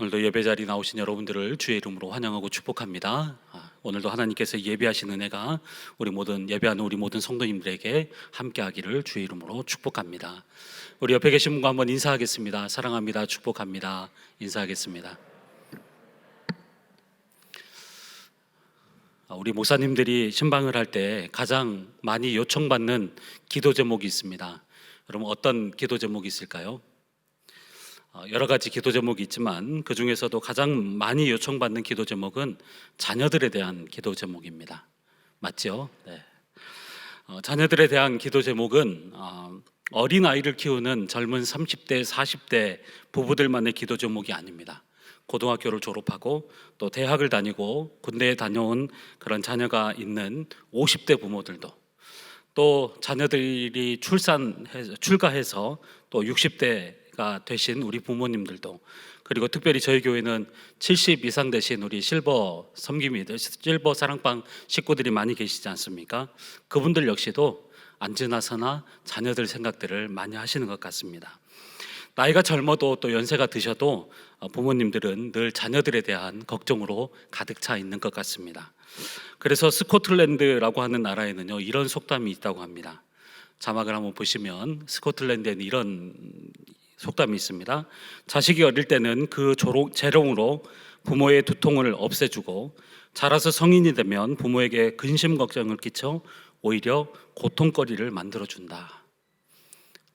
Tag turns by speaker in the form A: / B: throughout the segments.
A: 오늘도 예배 자리 나오신 여러분들을 주의 이름으로 환영하고 축복합니다. 오늘도 하나님께서 예배하신 은혜가 우리 모든 예배하는 우리 모든 성도님들에게 함께하기를 주의 이름으로 축복합니다. 우리 옆에 계신 분과 한번 인사하겠습니다. 사랑합니다. 축복합니다. 인사하겠습니다. 우리 목사님들이 신방을 할 때 가장 많이 요청받는 기도 제목이 있습니다. 여러분 어떤 기도 제목이 있을까요? 여러 가지 기도 제목이 있지만 그 중에서도 가장 많이 요청받는 기도 제목은 자녀들에 대한 기도 제목입니다. 맞죠? 네. 자녀들에 대한 기도 제목은 어린 아이를 키우는 젊은 30대, 40대 부부들만의 기도 제목이 아닙니다. 고등학교를 졸업하고 또 대학을 다니고 군대에 다녀온 그런 자녀가 있는 50대 부모들도, 또 자녀들이 출가해서 또 60대가 되신 우리 부모님들도, 그리고 특별히 저희 교회는 70 이상 되신 우리 실버 섬김이들, 실버 사랑방 식구들이 많이 계시지 않습니까? 그분들 역시도 앉으나서나 자녀들 생각들을 많이 하시는 것 같습니다. 나이가 젊어도 또 연세가 드셔도 부모님들은 늘 자녀들에 대한 걱정으로 가득 차 있는 것 같습니다. 그래서 스코틀랜드라고 하는 나라에는요, 이런 속담이 있다고 합니다. 자막을 한번 보시면 스코틀랜드에는 이런 속담이 있습니다. 자식이 어릴 때는 그 재롱으로 부모의 두통을 없애주고 자라서 성인이 되면 부모에게 근심 걱정을 끼쳐 오히려 고통거리를 만들어준다.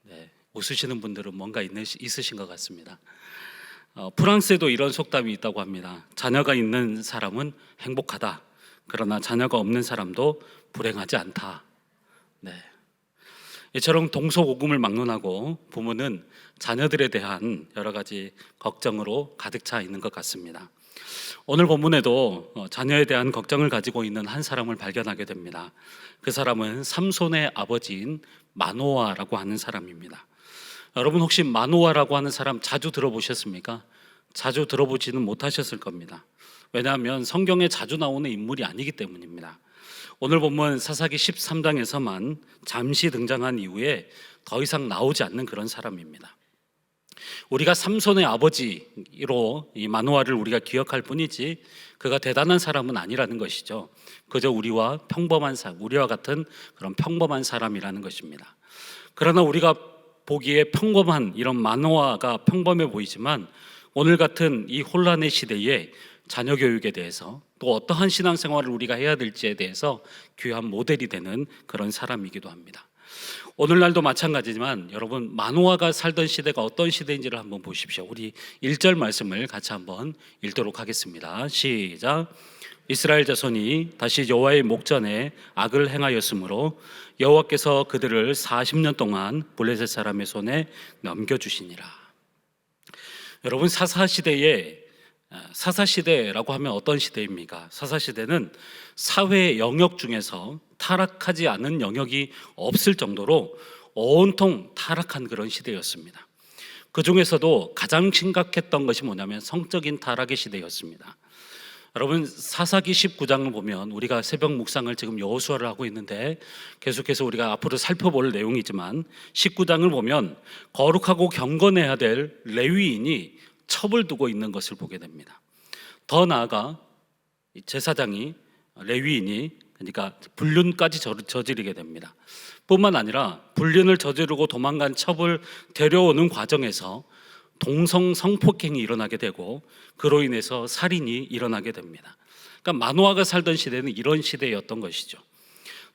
A: 네, 웃으시는 분들은 뭔가 있으신 것 같습니다. 프랑스에도 이런 속담이 있다고 합니다. 자녀가 있는 사람은 행복하다. 그러나 자녀가 없는 사람도 불행하지 않다. 네. 이처럼 동서고금을 막론하고 부모는 자녀들에 대한 여러 가지 걱정으로 가득 차 있는 것 같습니다. 오늘 본문에도 자녀에 대한 걱정을 가지고 있는 한 사람을 발견하게 됩니다. 그 사람은 삼손의 아버지인 마노아라고 하는 사람입니다. 여러분 혹시 마노아라고 하는 사람 자주 들어보셨습니까? 자주 들어보지는 못하셨을 겁니다. 왜냐하면 성경에 자주 나오는 인물이 아니기 때문입니다. 오늘 본문 사사기 13장에서만 잠시 등장한 이후에 더 이상 나오지 않는 그런 사람입니다. 우리가 삼손의 아버지로 이 마노아를 우리가 기억할 뿐이지 그가 대단한 사람은 아니라는 것이죠. 그저 우리와 같은 그런 평범한 사람이라는 것입니다. 그러나 우리가 보기에 평범한 이런 마노아가 평범해 보이지만 오늘 같은 이 혼란의 시대에 자녀 교육에 대해서 또 어떠한 신앙생활을 우리가 해야 될지에 대해서 귀한 모델이 되는 그런 사람이기도 합니다. 오늘날도 마찬가지지만 여러분 마노아가 살던 시대가 어떤 시대인지를 한번 보십시오. 우리 1절 말씀을 같이 한번 읽도록 하겠습니다. 시작. 이스라엘 자손이 다시 여호와의 목전에 악을 행하였으므로 여호와께서 그들을 40년 동안 블레셋 사람의 손에 넘겨주시니라. 여러분 사사시대라고 하면 어떤 시대입니까? 사사시대는 사회의 영역 중에서 타락하지 않은 영역이 없을 정도로 온통 타락한 그런 시대였습니다. 그 중에서도 가장 심각했던 것이 뭐냐면 성적인 타락의 시대였습니다. 여러분 사사기 19장을 보면 우리가 새벽 묵상을 지금 여호수아를 하고 있는데 계속해서 우리가 앞으로 살펴볼 내용이지만 19장을 보면 거룩하고 경건해야 될 레위인이 첩을 두고 있는 것을 보게 됩니다. 더 나아가 제사장이 레위인이 그러니까 불륜까지 저지르게 됩니다. 뿐만 아니라 불륜을 저지르고 도망간 첩을 데려오는 과정에서 동성 성폭행이 일어나게 되고 그로 인해서 살인이 일어나게 됩니다. 그러니까 마노아가 살던 시대는 이런 시대였던 것이죠.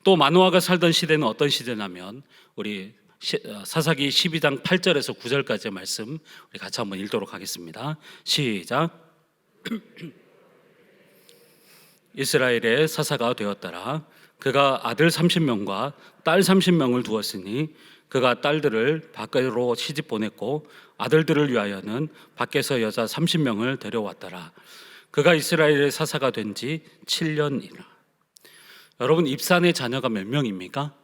A: 또 마노아가 살던 시대는 어떤 시대냐면 우리 사사기 12장 8절에서 9절까지의 말씀 우리 같이 한번 읽도록 하겠습니다. 시작. 이스라엘의 사사가 되었더라. 그가 아들 30명과 딸 30명을 두었으니 그가 딸들을 밖으로 시집 보냈고 아들들을 위하여는 밖에서 여자 30명을 데려왔더라. 그가 이스라엘의 사사가 된 지 7년이라. 여러분 입산의 자녀가 몇 명입니까?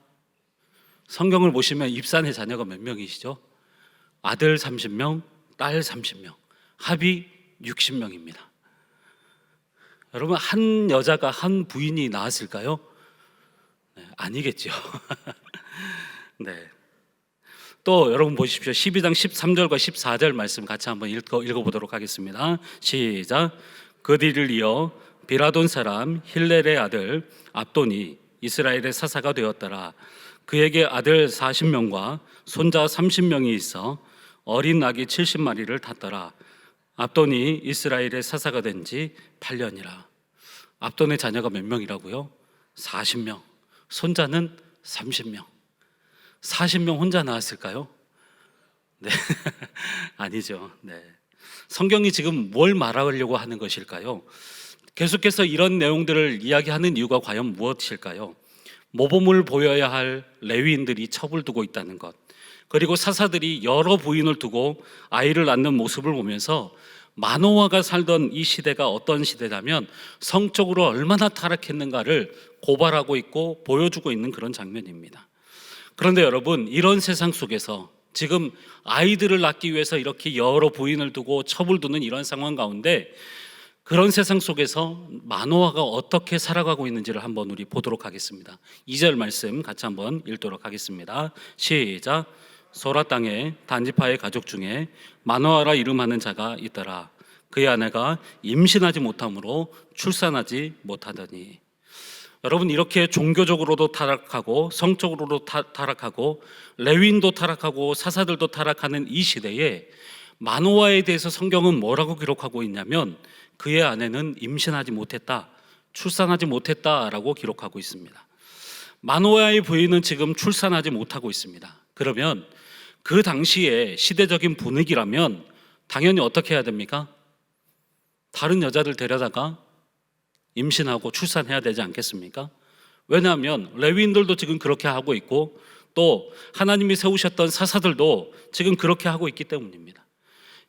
A: 성경을 보시면 입산의 자녀가 몇 명이시죠? 아들 30명, 딸 30명, 합이 60명입니다. 여러분 한 여자가 한 부인이 낳았을까요? 네, 아니겠죠. 네. 또 여러분 보십시오. 12장 13절과 14절 말씀 같이 한번 읽어보도록 하겠습니다. 시작. 그 뒤를 이어 비라돈 사람 힐렐의 아들 압돈이 이스라엘의 사사가 되었더라. 그에게 아들 40명과 손자 30명이 있어 어린 낙이 70마리를 탔더라. 압돈이 이스라엘의 사사가 된 지 8년이라. 압돈의 자녀가 몇 명이라고요? 40명. 손자는 30명. 40명 혼자 낳았을까요? 네. 아니죠. 네. 성경이 지금 뭘 말하려고 하는 것일까요? 계속해서 이런 내용들을 이야기하는 이유가 과연 무엇일까요? 모범을 보여야 할 레위인들이 첩을 두고 있다는 것, 그리고 사사들이 여러 부인을 두고 아이를 낳는 모습을 보면서 마노아가 살던 이 시대가 어떤 시대냐면 성적으로 얼마나 타락했는가를 고발하고 있고 보여주고 있는 그런 장면입니다. 그런데 여러분, 이런 세상 속에서 지금 아이들을 낳기 위해서 이렇게 여러 부인을 두고 첩을 두는 이런 상황 가운데, 그런 세상 속에서 마노아가 어떻게 살아가고 있는지를 한번 우리 보도록 하겠습니다. 2절 말씀 같이 한번 읽도록 하겠습니다. 시작. 소라 땅에 단지파의 가족 중에 마노아라 이름하는 자가 있더라. 그의 아내가 임신하지 못함으로 출산하지 못하더니. 여러분, 이렇게 종교적으로도 타락하고 성적으로도 타락하고 레위인도 타락하고 사사들도 타락하는 이 시대에 마노아에 대해서 성경은 뭐라고 기록하고 있냐면 그의 아내는 임신하지 못했다, 출산하지 못했다라고 기록하고 있습니다. 마노아의 부인은 지금 출산하지 못하고 있습니다. 그러면 그 당시에 시대적인 분위기라면 당연히 어떻게 해야 됩니까? 다른 여자들 데려다가 임신하고 출산해야 되지 않겠습니까? 왜냐하면 레위인들도 지금 그렇게 하고 있고 또 하나님이 세우셨던 사사들도 지금 그렇게 하고 있기 때문입니다.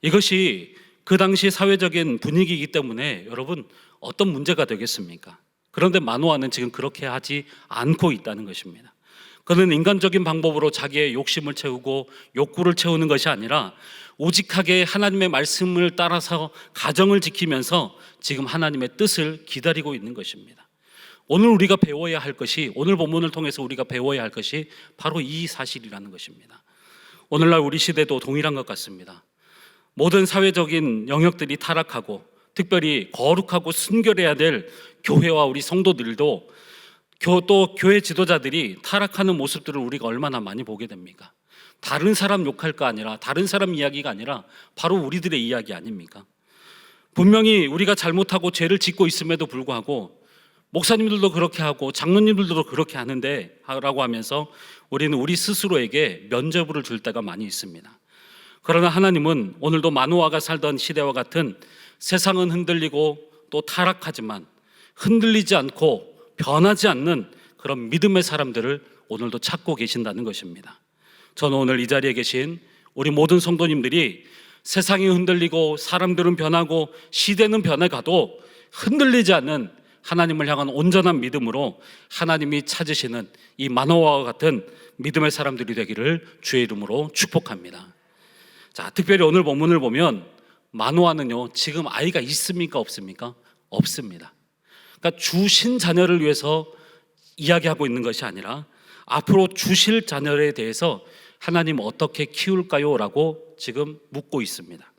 A: 이것이 그 당시 사회적인 분위기이기 때문에 여러분 어떤 문제가 되겠습니까? 그런데 마노아는 지금 그렇게 하지 않고 있다는 것입니다. 그는 인간적인 방법으로 자기의 욕심을 채우고 욕구를 채우는 것이 아니라 오직하게 하나님의 말씀을 따라서 가정을 지키면서 지금 하나님의 뜻을 기다리고 있는 것입니다. 오늘 우리가 배워야 할 것이, 오늘 본문을 통해서 우리가 배워야 할 것이 바로 이 사실이라는 것입니다. 오늘날 우리 시대도 동일한 것 같습니다. 모든 사회적인 영역들이 타락하고 특별히 거룩하고 순결해야 될 교회와 우리 성도들도 또 교회 지도자들이 타락하는 모습들을 우리가 얼마나 많이 보게 됩니까? 다른 사람 욕할까 아니라, 다른 사람 이야기가 아니라 바로 우리들의 이야기 아닙니까? 분명히 우리가 잘못하고 죄를 짓고 있음에도 불구하고 목사님들도 그렇게 하고 장로님들도 그렇게 하는데 라고 하면서 우리는 우리 스스로에게 면죄부를 줄 때가 많이 있습니다. 그러나 하나님은 오늘도 마노아가 살던 시대와 같은 세상은 흔들리고 또 타락하지만 흔들리지 않고 변하지 않는 그런 믿음의 사람들을 오늘도 찾고 계신다는 것입니다. 저는 오늘 이 자리에 계신 우리 모든 성도님들이 세상이 흔들리고 사람들은 변하고 시대는 변해가도 흔들리지 않는 하나님을 향한 온전한 믿음으로 하나님이 찾으시는 이 마노아와 같은 믿음의 사람들이 되기를 주의 이름으로 축복합니다. 자, 특별히 오늘 본문을 보면 마노아는요 지금 아이가 있습니까 없습니까? 없습니다. 그러니까 주신 자녀를 위해서 이야기하고 있는 것이 아니라 앞으로 주실 자녀에 대해서 하나님 어떻게 키울까요? 라고 지금 묻고 있습니다.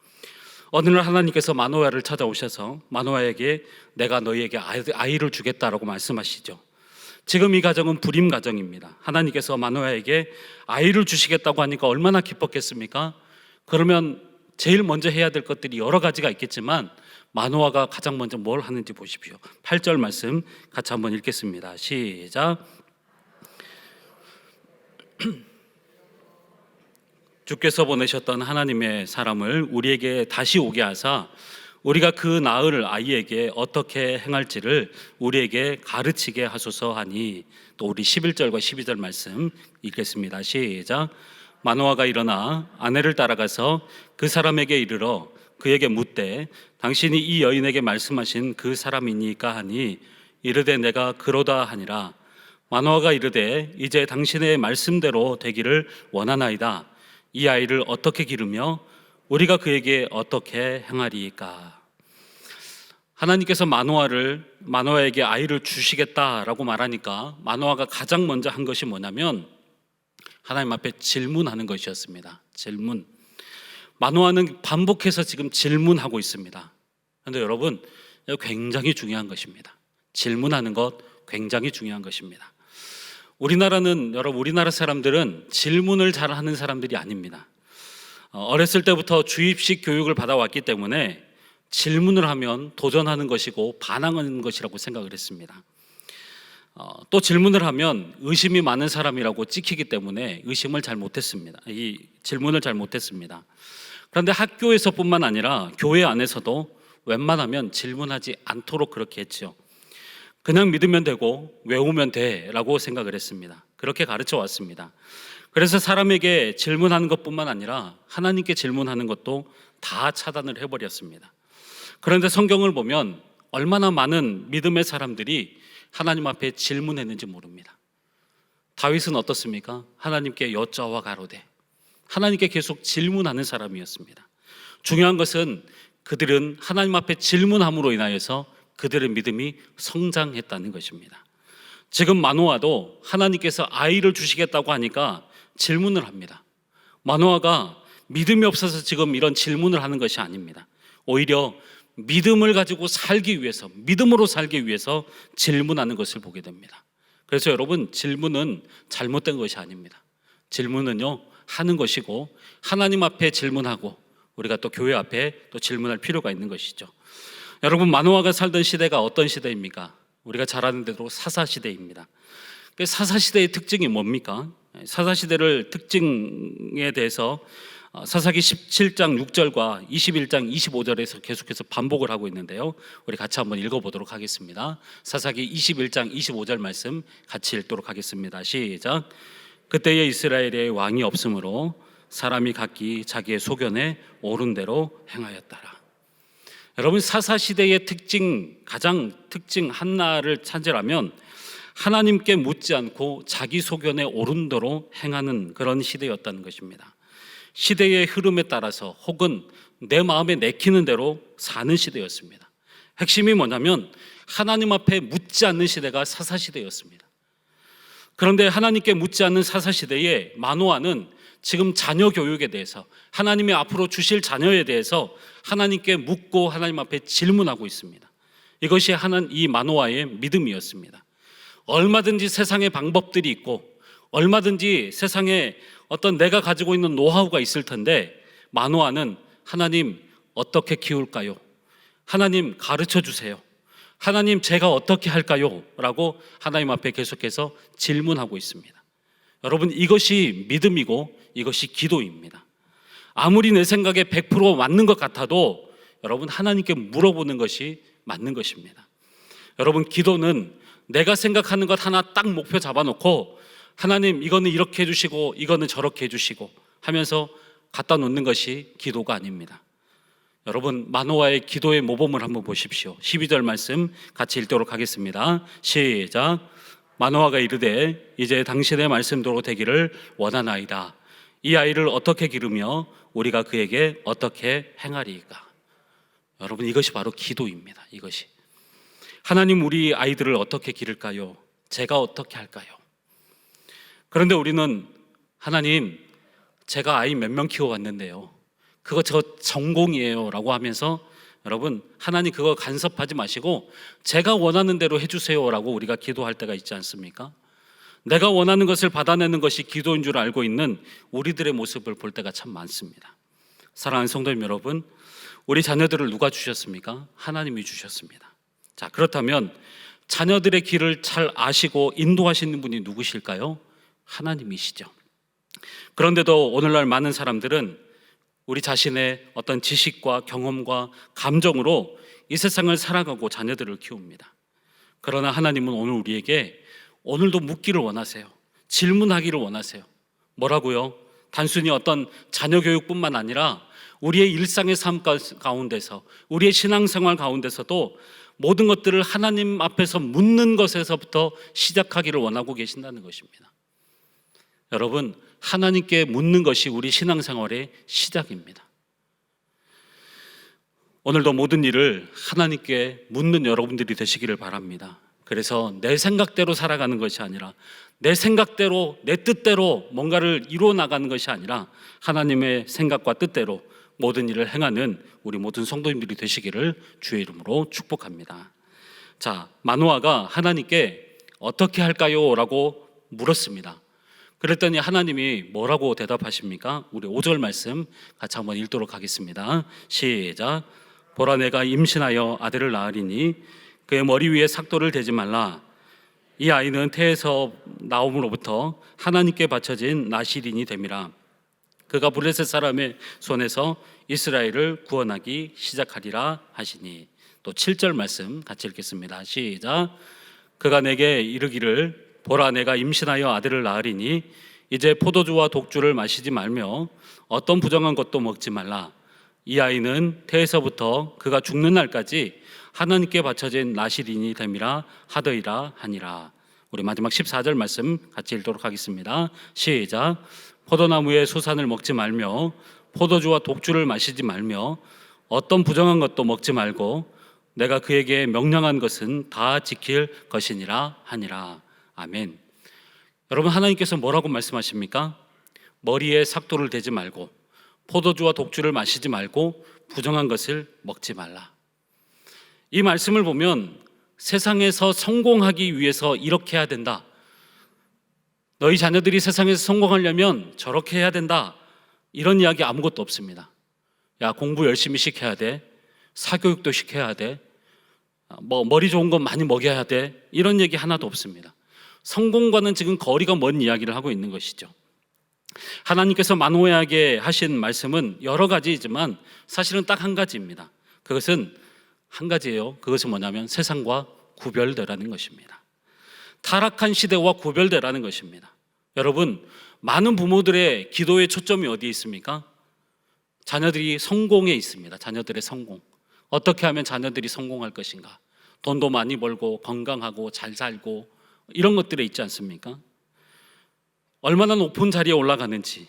A: 어느 날 하나님께서 마노아를 찾아오셔서 마노아에게 내가 너희에게 아이를 주겠다라고 말씀하시죠. 지금 이 가정은 불임 가정입니다. 하나님께서 마노아에게 아이를 주시겠다고 하니까 얼마나 기뻤겠습니까? 그러면 제일 먼저 해야 될 것들이 여러 가지가 있겠지만 마노아가 가장 먼저 뭘 하는지 보십시오. 8절 말씀 같이 한번 읽겠습니다. 시작. 주께서 보내셨던 하나님의 사람을 우리에게 다시 오게 하사 우리가 그 낳을 아이에게 어떻게 행할지를 우리에게 가르치게 하소서 하니, 또 우리 11절과 12절 말씀 읽겠습니다. 시작. 마노아가 일어나 아내를 따라가서 그 사람에게 이르러 그에게 묻되 당신이 이 여인에게 말씀하신 그 사람이니까 하니, 이르되 내가 그러다 하니라. 마노아가 이르되 이제 당신의 말씀대로 되기를 원하나이다. 이 아이를 어떻게 기르며 우리가 그에게 어떻게 행하리이까. 하나님께서 마노아에게 아이를 주시겠다라고 말하니까 마노아가 가장 먼저 한 것이 뭐냐면 하나님 앞에 질문하는 것이었습니다. 질문. 마노아는 반복해서 지금 질문하고 있습니다. 그런데 여러분, 굉장히 중요한 것입니다. 질문하는 것 굉장히 중요한 것입니다. 우리나라 사람들은 질문을 잘하는 사람들이 아닙니다. 어렸을 때부터 주입식 교육을 받아왔기 때문에 질문을 하면 도전하는 것이고 반항하는 것이라고 생각을 했습니다. 또 질문을 하면 의심이 많은 사람이라고 찍히기 때문에 의심을 잘 못했습니다. 이 질문을 잘 못했습니다. 그런데 학교에서뿐만 아니라 교회 안에서도 웬만하면 질문하지 않도록 그렇게 했죠. 그냥 믿으면 되고 외우면 돼라고 생각을 했습니다. 그렇게 가르쳐 왔습니다. 그래서 사람에게 질문하는 것뿐만 아니라 하나님께 질문하는 것도 다 차단을 해버렸습니다. 그런데 성경을 보면 얼마나 많은 믿음의 사람들이 하나님 앞에 질문했는지 모릅니다. 다윗은 어떻습니까? 하나님께 여짜와 가로되, 하나님께 계속 질문하는 사람이었습니다. 중요한 것은 그들은 하나님 앞에 질문함으로 인하여서 그들의 믿음이 성장했다는 것입니다. 지금 마노아도 하나님께서 아이를 주시겠다고 하니까 질문을 합니다. 마노아가 믿음이 없어서 지금 이런 질문을 하는 것이 아닙니다. 오히려 믿음을 가지고 살기 위해서, 믿음으로 살기 위해서 질문하는 것을 보게 됩니다. 그래서 여러분, 질문은 잘못된 것이 아닙니다. 질문은요, 하는 것이고 하나님 앞에 질문하고 우리가 또 교회 앞에 또 질문할 필요가 있는 것이죠. 여러분, 마노아가 살던 시대가 어떤 시대입니까? 우리가 잘 아는 대로 사사시대입니다. 사사시대의 특징이 뭡니까? 사사시대를 특징에 대해서 사사기 17장 6절과 21장 25절에서 계속해서 반복을 하고 있는데요, 우리 같이 한번 읽어보도록 하겠습니다. 사사기 21장 25절 말씀 같이 읽도록 하겠습니다. 시작. 그때에 이스라엘에 왕이 없으므로 사람이 각기 자기의 소견에 옳은 대로 행하였더라. 여러분, 사사시대의 가장 특징 하나를 찾으라면 하나님께 묻지 않고 자기 소견에 옳은 대로 행하는 그런 시대였다는 것입니다. 시대의 흐름에 따라서 혹은 내 마음에 내키는 대로 사는 시대였습니다. 핵심이 뭐냐면 하나님 앞에 묻지 않는 시대가 사사시대였습니다. 그런데 하나님께 묻지 않는 사사시대에 마노아는 지금 자녀 교육에 대해서, 하나님이 앞으로 주실 자녀에 대해서 하나님께 묻고 하나님 앞에 질문하고 있습니다. 이것이 이 마노아의 믿음이었습니다. 얼마든지 세상의 방법들이 있고 얼마든지 세상에 어떤 내가 가지고 있는 노하우가 있을 텐데, 마노아는 하나님 어떻게 키울까요? 하나님 가르쳐 주세요. 하나님 제가 어떻게 할까요? 라고 하나님 앞에 계속해서 질문하고 있습니다. 여러분, 이것이 믿음이고 이것이 기도입니다. 아무리 내 생각에 100% 맞는 것 같아도 여러분, 하나님께 물어보는 것이 맞는 것입니다. 여러분, 기도는 내가 생각하는 것 하나 딱 목표 잡아놓고 하나님 이거는 이렇게 해주시고 이거는 저렇게 해주시고 하면서 갖다 놓는 것이 기도가 아닙니다. 여러분, 마노아의 기도의 모범을 한번 보십시오. 12절 말씀 같이 읽도록 하겠습니다. 시작. 마노아가 이르되 이제 당신의 말씀대로 되기를 원하나이다. 이 아이를 어떻게 기르며 우리가 그에게 어떻게 행하리이까. 여러분, 이것이 바로 기도입니다. 이것이 하나님, 우리 아이들을 어떻게 기를까요? 제가 어떻게 할까요? 그런데 우리는 하나님, 제가 아이 몇 명 키워왔는데요, 그거 저 전공이에요 라고 하면서, 여러분, 하나님 그거 간섭하지 마시고 제가 원하는 대로 해주세요 라고 우리가 기도할 때가 있지 않습니까? 내가 원하는 것을 받아내는 것이 기도인 줄 알고 있는 우리들의 모습을 볼 때가 참 많습니다. 사랑하는 성도님 여러분, 우리 자녀들을 누가 주셨습니까? 하나님이 주셨습니다. 자, 그렇다면 자녀들의 길을 잘 아시고 인도하시는 분이 누구실까요? 하나님이시죠. 그런데도 오늘날 많은 사람들은 우리 자신의 어떤 지식과 경험과 감정으로 이 세상을 살아가고 자녀들을 키웁니다. 그러나 하나님은 오늘 우리에게 오늘도 묻기를 원하세요. 질문하기를 원하세요. 뭐라고요? 단순히 어떤 자녀 교육뿐만 아니라 우리의 일상의 삶 가운데서, 우리의 신앙생활 가운데서도 모든 것들을 하나님 앞에서 묻는 것에서부터 시작하기를 원하고 계신다는 것입니다. 여러분, 하나님께 묻는 것이 우리 신앙생활의 시작입니다. 오늘도 모든 일을 하나님께 묻는 여러분들이 되시기를 바랍니다. 그래서 내 생각대로 살아가는 것이 아니라 내 생각대로, 내 뜻대로 뭔가를 이루어 나가는 것이 아니라 하나님의 생각과 뜻대로 모든 일을 행하는 우리 모든 성도님들이 되시기를 주의 이름으로 축복합니다. 자, 마노아가 하나님께 어떻게 할까요? 라고 물었습니다. 그랬더니 하나님이 뭐라고 대답하십니까? 우리 5절 말씀 같이 한번 읽도록 하겠습니다. 시작. 보라, 내가 임신하여 아들을 낳으리니 그의 머리 위에 삭도를 대지 말라. 이 아이는 태에서 나옴으로부터 하나님께 바쳐진 나실인이 됨이라. 그가 블레셋 사람의 손에서 이스라엘을 구원하기 시작하리라 하시니. 또 7절 말씀 같이 읽겠습니다. 시작. 그가 내게 이르기를 보라, 내가 임신하여 아들을 낳으리니 이제 포도주와 독주를 마시지 말며 어떤 부정한 것도 먹지 말라. 이 아이는 태에서부터 그가 죽는 날까지 하나님께 바쳐진 나실인이 됨이라 하더이라 하니라. 우리 마지막 14절 말씀 같이 읽도록 하겠습니다. 시작. 포도나무의 수산을 먹지 말며 포도주와 독주를 마시지 말며 어떤 부정한 것도 먹지 말고 내가 그에게 명령한 것은 다 지킬 것이니라 하니라. 아멘. 여러분, 하나님께서 뭐라고 말씀하십니까? 머리에 삭도를 대지 말고 포도주와 독주를 마시지 말고 부정한 것을 먹지 말라. 이 말씀을 보면 세상에서 성공하기 위해서 이렇게 해야 된다, 너희 자녀들이 세상에서 성공하려면 저렇게 해야 된다, 이런 이야기 아무것도 없습니다. 야, 공부 열심히 시켜야 돼, 사교육도 시켜야 돼, 머리 좋은 거 많이 먹여야 돼, 이런 얘기 하나도 없습니다. 성공과는 지금 거리가 먼 이야기를 하고 있는 것이죠. 하나님께서 마노아에게 하신 말씀은 여러 가지이지만 사실은 딱 한 가지입니다. 그것은 한 가지예요. 그것은 뭐냐면 세상과 구별되라는 것입니다. 타락한 시대와 구별되라는 것입니다. 여러분, 많은 부모들의 기도의 초점이 어디에 있습니까? 자녀들이 성공에 있습니다. 자녀들의 성공. 어떻게 하면 자녀들이 성공할 것인가? 돈도 많이 벌고 건강하고 잘 살고 이런 것들에 있지 않습니까? 얼마나 높은 자리에 올라가는지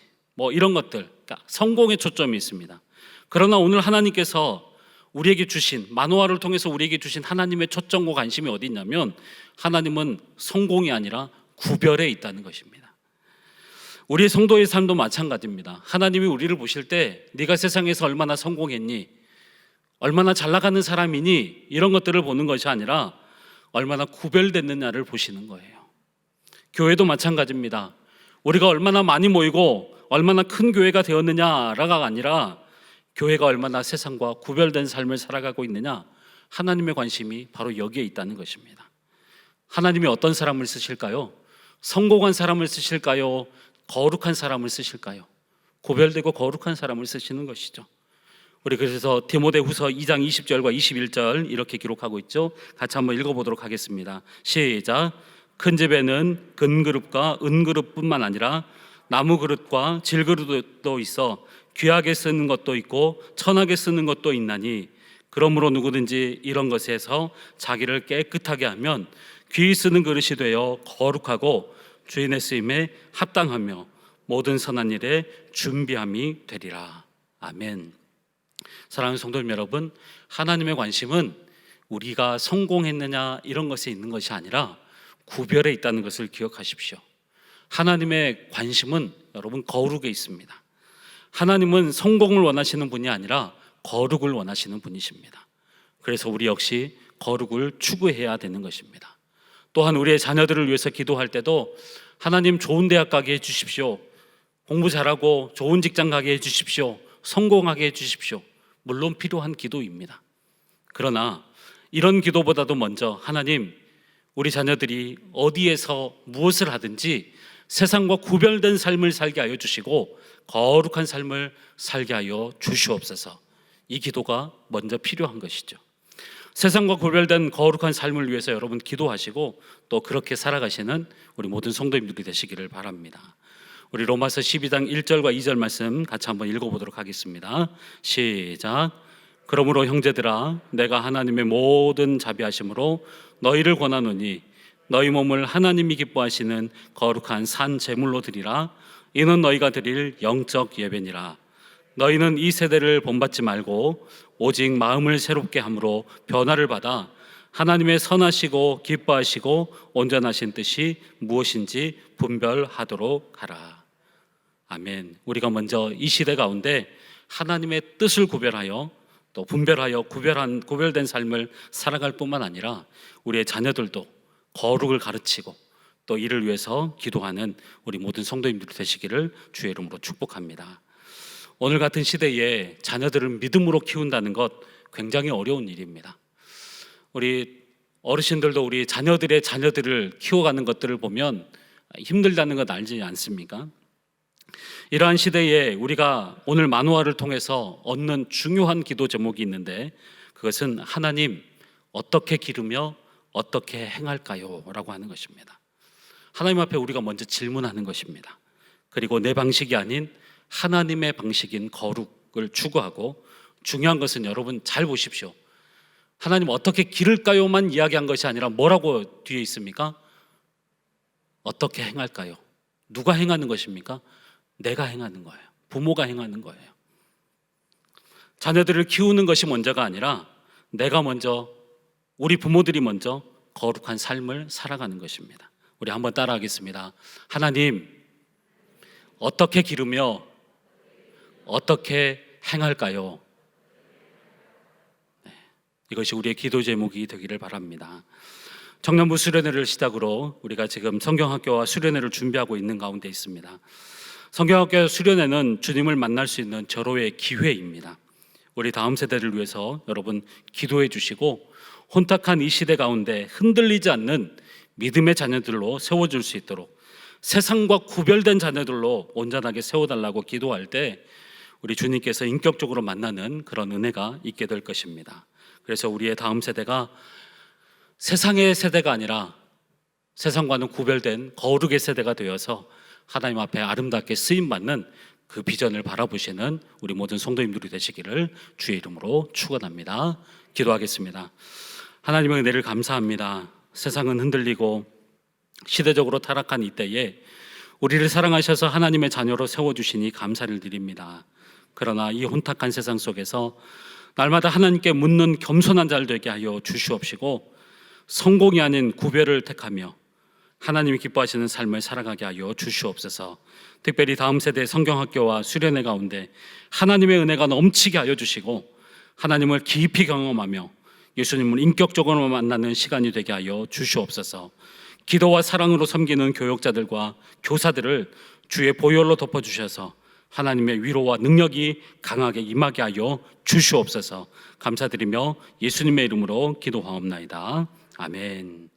A: 이런 것들, 그러니까 성공에 초점이 있습니다. 그러나 오늘 하나님께서 우리에게 주신, 마노아를 통해서 우리에게 주신 하나님의 초점과 관심이 어디 있냐면 하나님은 성공이 아니라 구별에 있다는 것입니다. 우리의 성도의 삶도 마찬가지입니다. 하나님이 우리를 보실 때 네가 세상에서 얼마나 성공했니? 얼마나 잘 나가는 사람이니? 이런 것들을 보는 것이 아니라 얼마나 구별됐느냐를 보시는 거예요. 교회도 마찬가지입니다. 우리가 얼마나 많이 모이고 얼마나 큰 교회가 되었느냐가 아니라 교회가 얼마나 세상과 구별된 삶을 살아가고 있느냐, 하나님의 관심이 바로 여기에 있다는 것입니다. 하나님이 어떤 사람을 쓰실까요? 성공한 사람을 쓰실까요? 거룩한 사람을 쓰실까요? 구별되고 거룩한 사람을 쓰시는 것이죠. 우리 그래서 디모데후서 2장 20절과 21절 이렇게 기록하고 있죠. 같이 한번 읽어보도록 하겠습니다. 시작. 큰 집에는 금그릇과 은그릇뿐만 아니라 나무그릇과 질그릇도 있어 귀하게 쓰는 것도 있고 천하게 쓰는 것도 있나니, 그러므로 누구든지 이런 것에서 자기를 깨끗하게 하면 귀히 쓰는 그릇이 되어 거룩하고 주인의 쓰임에 합당하며 모든 선한 일에 준비함이 되리라. 아멘. 사랑하는 성도님 여러분, 하나님의 관심은 우리가 성공했느냐 이런 것에 있는 것이 아니라 구별에 있다는 것을 기억하십시오. 하나님의 관심은 여러분 거룩에 있습니다. 하나님은 성공을 원하시는 분이 아니라 거룩을 원하시는 분이십니다. 그래서 우리 역시 거룩을 추구해야 되는 것입니다. 또한 우리의 자녀들을 위해서 기도할 때도 하나님 좋은 대학 가게 해주십시오, 공부 잘하고 좋은 직장 가게 해주십시오, 성공하게 해주십시오, 물론 필요한 기도입니다. 그러나 이런 기도보다도 먼저 하나님, 우리 자녀들이 어디에서 무엇을 하든지 세상과 구별된 삶을 살게 하여 주시고 거룩한 삶을 살게 하여 주시옵소서. 이 기도가 먼저 필요한 것이죠. 세상과 구별된 거룩한 삶을 위해서 여러분 기도하시고 또 그렇게 살아가시는 우리 모든 성도님들이 되시기를 바랍니다. 우리 로마서 12장 1절과 2절 말씀 같이 한번 읽어보도록 하겠습니다. 시작. 그러므로 형제들아, 내가 하나님의 모든 자비하심으로 너희를 권하노니 너희 몸을 하나님이 기뻐하시는 거룩한 산 제물로 드리라. 이는 너희가 드릴 영적 예배니라. 너희는 이 세대를 본받지 말고 오직 마음을 새롭게 함으로 변화를 받아 하나님의 선하시고 기뻐하시고 온전하신 뜻이 무엇인지 분별하도록 하라. 아멘. 우리가 먼저 이 시대 가운데 하나님의 뜻을 구별하여 또 분별하여 구별된 삶을 살아갈 뿐만 아니라 우리의 자녀들도 거룩을 가르치고 또 이를 위해서 기도하는 우리 모든 성도님들이 되시기를 주의 이름으로 축복합니다. 오늘 같은 시대에 자녀들을 믿음으로 키운다는 것 굉장히 어려운 일입니다. 우리 어르신들도 우리 자녀들의 자녀들을 키워가는 것들을 보면 힘들다는 것 알지 않습니까? 이러한 시대에 우리가 오늘 만우아를 통해서 얻는 중요한 기도 제목이 있는데, 그것은 하나님 어떻게 기르며 어떻게 행할까요? 라고 하는 것입니다. 하나님 앞에 우리가 먼저 질문하는 것입니다. 그리고 내 방식이 아닌 하나님의 방식인 거룩을 추구하고, 중요한 것은 여러분 잘 보십시오. 하나님 어떻게 기를까요만 이야기한 것이 아니라 뭐라고 뒤에 있습니까? 어떻게 행할까요? 누가 행하는 것입니까? 내가 행하는 거예요. 부모가 행하는 거예요. 자녀들을 키우는 것이 먼저가 아니라 내가 먼저, 우리 부모들이 먼저 거룩한 삶을 살아가는 것입니다. 우리 한번 따라하겠습니다. 하나님 어떻게 기르며 어떻게 행할까요? 네, 이것이 우리의 기도 제목이 되기를 바랍니다. 청년부 수련회를 시작으로 우리가 지금 성경학교와 수련회를 준비하고 있는 가운데 있습니다. 성경학교 수련회는 주님을 만날 수 있는 절호의 기회입니다. 우리 다음 세대를 위해서 여러분 기도해 주시고, 혼탁한 이 시대 가운데 흔들리지 않는 믿음의 자녀들로 세워줄 수 있도록, 세상과 구별된 자녀들로 온전하게 세워달라고 기도할 때 우리 주님께서 인격적으로 만나는 그런 은혜가 있게 될 것입니다. 그래서 우리의 다음 세대가 세상의 세대가 아니라 세상과는 구별된 거룩의 세대가 되어서 하나님 앞에 아름답게 쓰임받는 그 비전을 바라보시는 우리 모든 성도님들이 되시기를 주의 이름으로 축원합니다. 기도하겠습니다. 하나님의 은혜를 감사합니다. 세상은 흔들리고 시대적으로 타락한 이때에 우리를 사랑하셔서 하나님의 자녀로 세워주시니 감사를 드립니다. 그러나 이 혼탁한 세상 속에서 날마다 하나님께 묻는 겸손한 자를 되게 하여 주시옵시고, 성공이 아닌 구별을 택하며 하나님이 기뻐하시는 삶을 살아가게 하여 주시옵소서. 특별히 다음 세대 성경학교와 수련회 가운데 하나님의 은혜가 넘치게 하여 주시고, 하나님을 깊이 경험하며 예수님을 인격적으로 만나는 시간이 되게 하여 주시옵소서. 기도와 사랑으로 섬기는 교역자들과 교사들을 주의 보혈로 덮어주셔서 하나님의 위로와 능력이 강하게 임하게 하여 주시옵소서. 감사드리며 예수님의 이름으로 기도하옵나이다. 아멘.